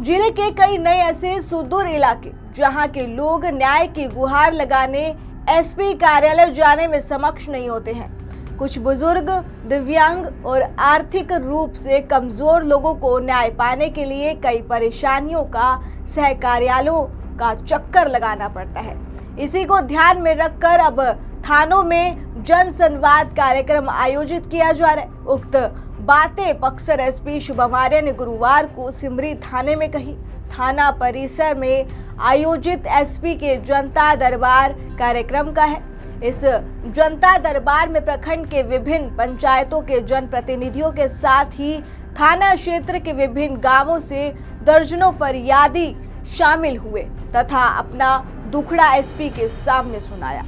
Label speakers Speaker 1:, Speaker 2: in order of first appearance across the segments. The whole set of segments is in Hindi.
Speaker 1: जिले के कई नए ऐसे सुदूर इलाके जहां के लोग न्याय की गुहार लगाने एसपी कार्यालय जाने में सक्षम नहीं होते हैं। कुछ बुजुर्ग, दिव्यांग और आर्थिक रूप से कमजोर लोगों को न्याय पाने के लिए कई परेशानियों का सह कार्यालयों का चक्कर लगाना पड़ता है। इसी को ध्यान में रखकर अब थानों में जन संवाद कार्यक्रम आयोजित किया जा रहा है। उक्त बातें बक्सर एसपी शुभम आर्य ने गुरुवार को सिमरी थाने में कही। थाना परिसर में आयोजित एसपी के जनता दरबार कार्यक्रम का है। इस जनता दरबार में प्रखंड के विभिन्न पंचायतों के जनप्रतिनिधियों के साथ ही थाना क्षेत्र के विभिन्न गांवों से दर्जनों फरियादी शामिल हुए तथा अपना दुखड़ा एसपी के सामने सुनाया।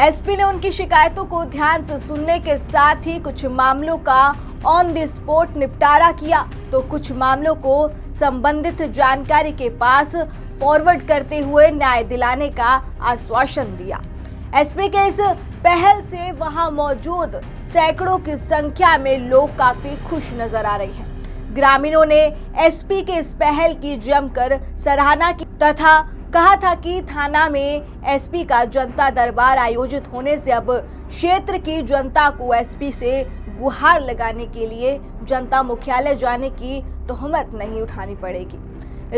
Speaker 1: एसपी ने उनकी शिकायतों को ध्यान से सुनने के साथ ही कुछ मामलों का ऑन द स्पॉट निपटारा किया तो कुछ मामलों को संबंधित जानकारी के पास फॉरवर्ड करते हुए न्याय दिलाने का आश्वासन दिया। एसपी के इस पहल से वहां मौजूद सैकड़ों की संख्या में लोग काफी खुश नजर आ रहे हैं। ग्रामीणों ने एसपी के इस पहल की जमकर सराहना की तथा कहा था कि थाना में एसपी का जनता दरबार आयोजित होने से अब क्षेत्र की जनता को एसपी से गुहार लगाने के लिए जनता मुख्यालय जाने की तोहमत नहीं उठानी पड़ेगी।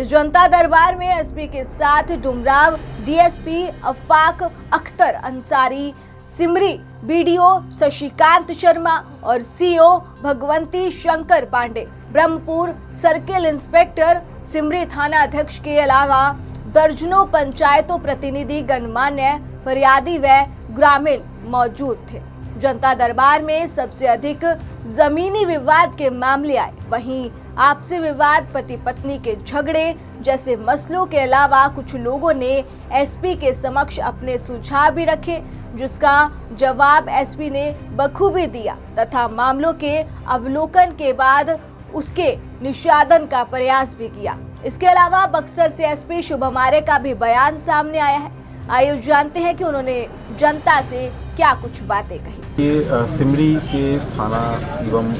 Speaker 1: इस जनता दरबार में एसपी के साथ डुमराव डीएसपी अफाक अख्तर अंसारी, सिमरी बीडीओ शशिकांत शर्मा और CO Bhagwanti Shankar Pandey, Brahmpur circle inspector, Simri थाना अध्यक्ष के अलावा दर्जनों पंचायतों प्रतिनिधि, गणमान्य, फरियादी व ग्रामीण मौजूद थे। जनता दरबार में सबसे अधिक जमीनी विवाद के मामले आए। वहीं आपसी विवाद, पति पत्नी के झगड़े जैसे मसलों के अलावा कुछ लोगों ने एसपी के समक्ष अपने सुझाव भी रखे, जिसका जवाब एसपी ने बखूबी दिया तथा मामलों के अवलोकन के बाद उसके निष्पादन का प्रयास भी किया। इसके अलावा बक्सर से एसपी शुभम आर्य का भी बयान सामने आया है। आइए जानते हैं कि उन्होंने जनता से क्या कुछ बातें कही।
Speaker 2: ये सिमरी के थाना एवं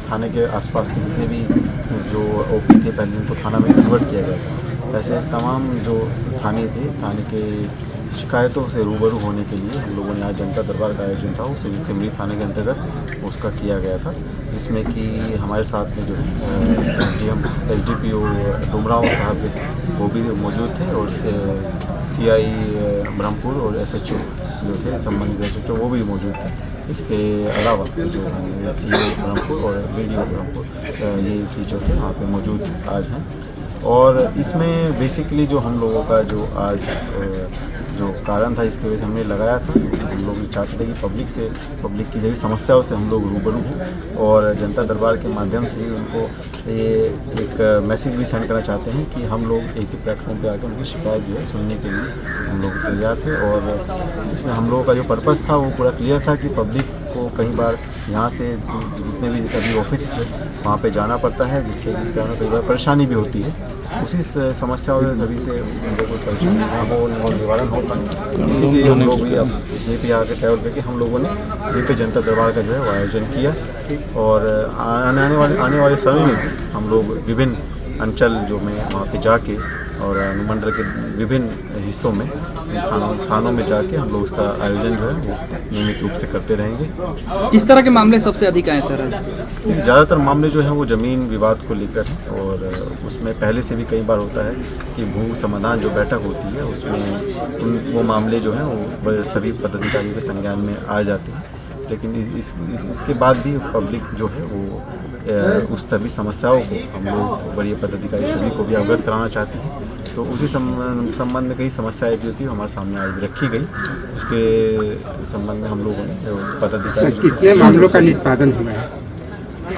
Speaker 2: थाने के आसपास के जितने भी जो ओपी थे पहले उनको थाना में कन्वर्ट किया गया था। वैसे तमाम जो थाने थे, थाने के शिकायतों से रूबरू होने के लिए हम लोगों ने आज जनता दरबार का आयोजन था वो सिमरी थाने के अंतर्गत उसका किया गया था, जिसमें कि हमारे साथ में जो है एसडीपीओ डुमराव साहब वो भी मौजूद थे और सीआई ब्रह्मपुर और एसएचओ जो थे संबंधित एसएचओ वो भी मौजूद थे। इसके अलावा जो सीओ ब्रह्मपुर और वीडियो ब्रह्मपुर ये टीचर थे वहाँ पे मौजूद आज हैं। और इसमें बेसिकली जो हम लोगों का जो आज जो कारण था इसकी वजह से हमने लगाया था, हम लोग चाहते थे कि पब्लिक की जैसी समस्याओं से हम लोग रूबरू हों और जनता दरबार के माध्यम से ही उनको ये एक मैसेज भी सेंड करना चाहते हैं कि हम लोग एक ही प्लेटफॉर्म पे आकर उनकी शिकायत जो है सुनने के लिए हम लोग तैयार थे। और इसमें हम लोगों का जो पर्पस था वो पूरा क्लियर था कि पब्लिक को कई बार यहाँ से जितने भी अभी ऑफिस है वहाँ पे जाना पड़ता है, जिससे कई बार परेशानी भी होती है। उसी समस्याओं से सभी से उनको कोई परेशानी ना हो और निवारण हो पाए, इसीलिए हम लोग भी अब ये पे आकर ट्रैवल करके हम लोगों ने ये पे जनता दरबार का जो है वो आयोजन किया। और आने वाले समय में हम लोग विभिन्न अंचल जो में वहाँ पे जाके और अनुमंडल के विभिन्न हिस्सों में थानों में जाके हम लोग उसका आयोजन जो है वो नियमित रूप से करते रहेंगे।
Speaker 3: किस तरह के मामले सबसे अधिक आए सर?
Speaker 2: ज़्यादातर मामले जो हैं वो ज़मीन विवाद को लेकर हैं और उसमें पहले से भी कई बार होता है कि भू समाधान जो बैठक होती है उसमें वो मामले जो हैं वो सभी पदाधिकारियों के संज्ञान में आ जाते हैं। लेकिन इसके बाद भी पब्लिक जो है वो उस सभी समस्याओं को हम लोग बड़े पदाधिकारी सभी को भी अवगत कराना चाहते हैं। तो उसी संबंध में कई समस्याएं भी होती है हमारे सामने आज रखी गई, उसके संबंध में हम लोगों ने पदाधिकारी
Speaker 4: कितने मामलों का निष्पादन हुआ है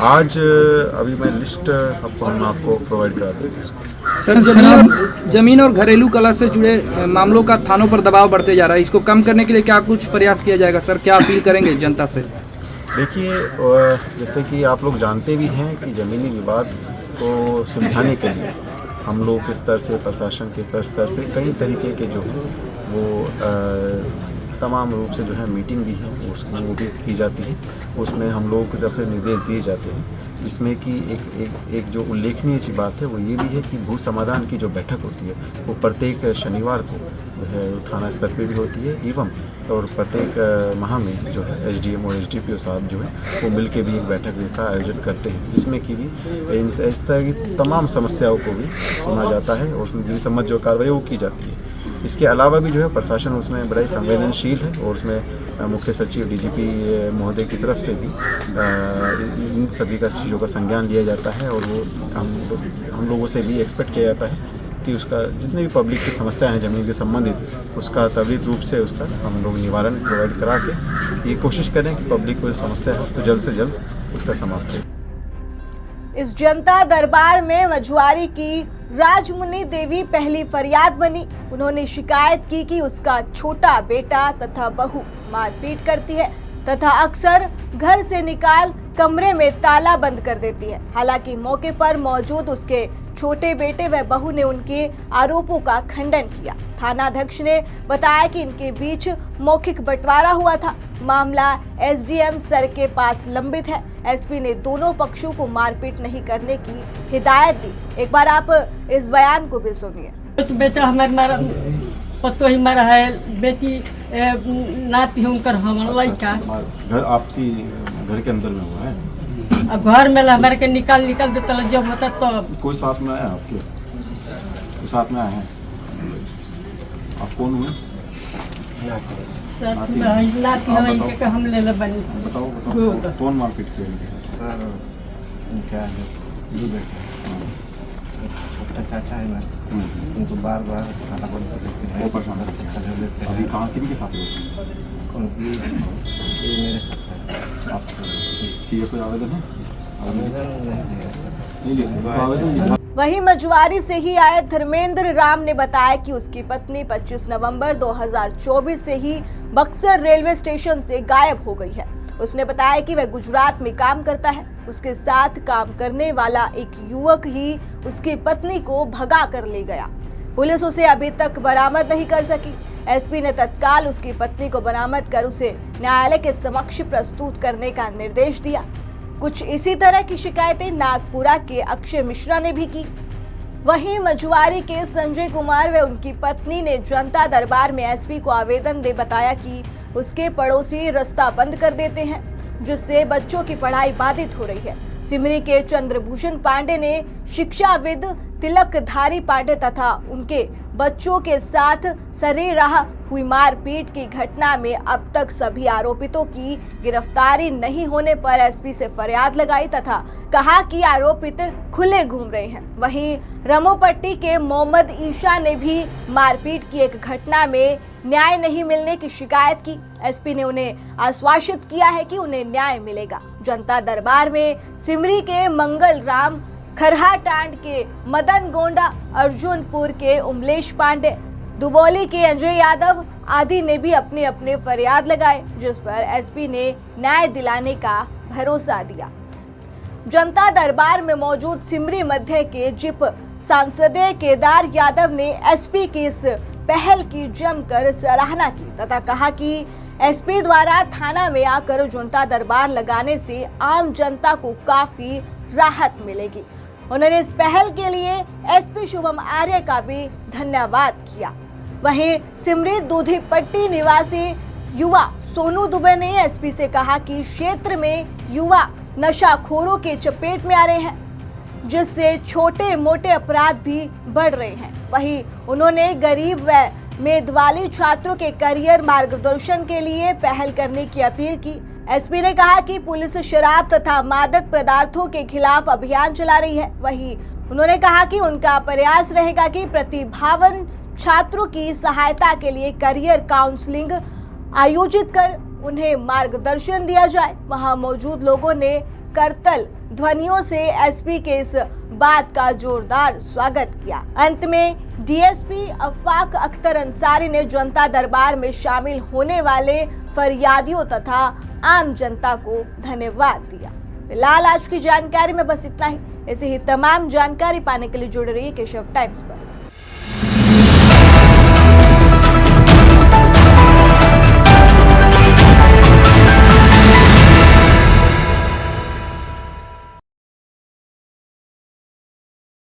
Speaker 2: आज अभी मैं लिस्ट हम आपको प्रोवाइड करा दूँ।
Speaker 3: सर जमीन और घरेलू कलह से जुड़े मामलों का थानों पर दबाव बढ़ते जा रहा है, इसको कम करने के लिए क्या कुछ प्रयास किया जाएगा सर? क्या अपील करेंगे जनता से?
Speaker 2: देखिए, जैसे कि आप लोग जानते भी हैं कि ज़मीनी विवाद को सुलझाने के लिए हम लोग के स्तर से, प्रशासन के स्तर से कई तरीके के जो हैं वो तमाम रूप से जो है मीटिंग भी है उसमें वो भी की जाती है। उसमें हम लोगों की तरफ से निर्देश दिए जाते हैं इसमें कि एक जो उल्लेखनीय ची बात है वो ये भी है कि भू समाधान की जो बैठक होती है वो प्रत्येक शनिवार को जो है थाना स्तर पे भी होती है एवं और प्रत्येक माह में जो है एसडीएम और एसडीपीओ साहब जो है वो मिल के भी एक बैठक का आयोजन करते हैं, जिसमें कि भी इस तरह की तमाम समस्याओं को भी सुना जाता है और उसमें संबंध जो कार्रवाई वो की जाती है। इसके अलावा भी जो है प्रशासन उसमें बड़ा ही संवेदनशील है और उसमें मुख्य सचिव डीजीपी महोदय की तरफ से भी इन सभी का चीज़ों का संज्ञान लिया जाता है और वो हम लोगों से भी एक्सपेक्ट किया जाता है कि उसका जितने भी पब्लिक की समस्या हैं ज़मीन के संबंधित उसका त्वरित रूप से उसका हम लोग निवारण प्रोवाइड करा के ये कोशिश करें कि पब्लिक को समस्या है तो जल्द से जल्द उसका समाप्त करें।
Speaker 1: इस जनता दरबार में मझुआरी की राजमुनि देवी पहली फरियाद बनी। उन्होंने शिकायत की कि उसका छोटा बेटा तथा बहू मारपीट करती है तथा अक्सर घर से निकाल कमरे में ताला बंद कर देती है। हालांकि मौके पर मौजूद उसके छोटे बेटे व बहू ने उनके आरोपों का खंडन किया। थानाध्यक्ष ने बताया कि इनके बीच मौखिक बंटवारा हुआ था। मामला एसडीएम सर के पास लंबित है। एसपी ने दोनों पक्षों को मारपीट नहीं करने की हिदायत दी। एक बार आप इस बयान को भी सुनिए।
Speaker 5: बेटा हमारे मारा पतो ही मारा है, बेटी नाती उनकर हमारा लड़का
Speaker 2: घर आपसी घर के अंदर में हुआ है।
Speaker 5: अब घर में हमारे के निकाल देता जब होता तो
Speaker 2: कोई साथ में आया आपके? कोई साथ में आया है? आप कौन हुए?
Speaker 5: नाती है के हम ले बनी।
Speaker 2: बताओ कौन मारपीट किया?
Speaker 6: क्या है दो बेटे, छोटा चाचा है ना, उनको बार खाना बंद कर देते हैं।
Speaker 2: वो परेशान
Speaker 6: खा लेते
Speaker 2: अभी
Speaker 6: हैं।
Speaker 2: कहाँ किन के साथ हुए?
Speaker 6: उनकी ये मेरे साथ है।
Speaker 2: आप किए कोई आवेदन है?
Speaker 6: आवेदन
Speaker 2: नहीं लिया आवेदन।
Speaker 1: वहीं मझुआरी से ही आए धर्मेंद्र राम ने बताया कि उसकी पत्नी 25 नवंबर 2024 से ही बक्सर रेलवे स्टेशन से गायब हो गई है। उसने बताया कि वह गुजरात में काम करता है। उसके साथ काम करने वाला एक युवक ही उसकी पत्नी को भगा कर ले गया। पुलिस उसे अभी तक बरामद नहीं कर सकी। एसपी ने तत्काल उसकी पत्नी को बरामद कर उसे न्यायालय के समक्ष प्रस्तुत करने का निर्देश दिया। कुछ इसी तरह की शिकायतें नागपुरा के अक्षय मिश्रा ने भी की। वहीं मझुआरी के संजय कुमार व उनकी पत्नी ने जनता दरबार में एसपी को आवेदन दे बताया कि उसके पड़ोसी रास्ता बंद कर देते हैं, जिससे बच्चों की पढ़ाई बाधित हो रही है। सिमरी के चंद्रभूषण पांडे ने शिक्षाविद तिलकधारी पांडे तथा उनके बच्चों के साथ सरेराह हुई मारपीट की घटना में अब तक सभी आरोपितों की गिरफ्तारी नहीं होने पर एसपी से फरियाद लगाई तथा कहा कि आरोपित खुले घूम रहे हैं। वहीं रमोपट्टी के मोहम्मद ईशा ने भी मारपीट की एक घटना में न्याय नहीं मिलने की शिकायत की। एसपी ने उन्हें आश्वासित किया है कि उन्हें न्याय मिलेगा। जनता दरबार में सिमरी के मंगल राम, खरहाटांड के मदन गोंडा, अर्जुनपुर के उमलेश पांडे, दुबौली के अजय यादव आदि ने भी अपने अपने फरियाद लगाए, जिस पर एसपी ने न्याय दिलाने का भरोसा दिया। जनता दरबार में मौजूद सिमरी मध्य के जिप सांसदीय केदार यादव ने एसपी की इस पहल की जमकर सराहना की तथा कहा कि एसपी द्वारा थाना में आकर जनता दरबार लगाने से आम जनता को काफी राहत मिलेगी। उन्होंने इस पहल के लिए एसपी शुभम आर्य का भी धन्यवाद किया। वहीं सिमरी दूधीपट्टी निवासी युवा सोनू दुबे ने एसपी से कहा कि क्षेत्र में युवा नशाखोरों के चपेट में आ रहे हैं, जिससे छोटे मोटे अपराध भी बढ़ रहे हैं। वहीं उन्होंने गरीब व मेधावी छात्रों के करियर मार्गदर्शन के लिए पहल करने की अपील की। एसपी ने कहा कि पुलिस शराब तथा मादक पदार्थों के खिलाफ अभियान चला रही है। वहीं उन्होंने कहा कि उनका प्रयास रहेगा कि प्रतिभावान छात्रों की सहायता के लिए करियर काउंसलिंग आयोजित कर उन्हें मार्गदर्शन दिया जाए। वहां मौजूद लोगों ने करतल ध्वनियों से एसपी के इस बात का जोरदार स्वागत किया। अंत में डीएसपी अफाक अख्तर अंसारी ने जनता दरबार में शामिल होने वाले फरियादियों तथा आम जनता को धन्यवाद दिया। फिलहाल आज की जानकारी में बस इतना ही। ऐसे ही तमाम जानकारी पाने के लिए जुड़े रहिए केशव टाइम्स पर।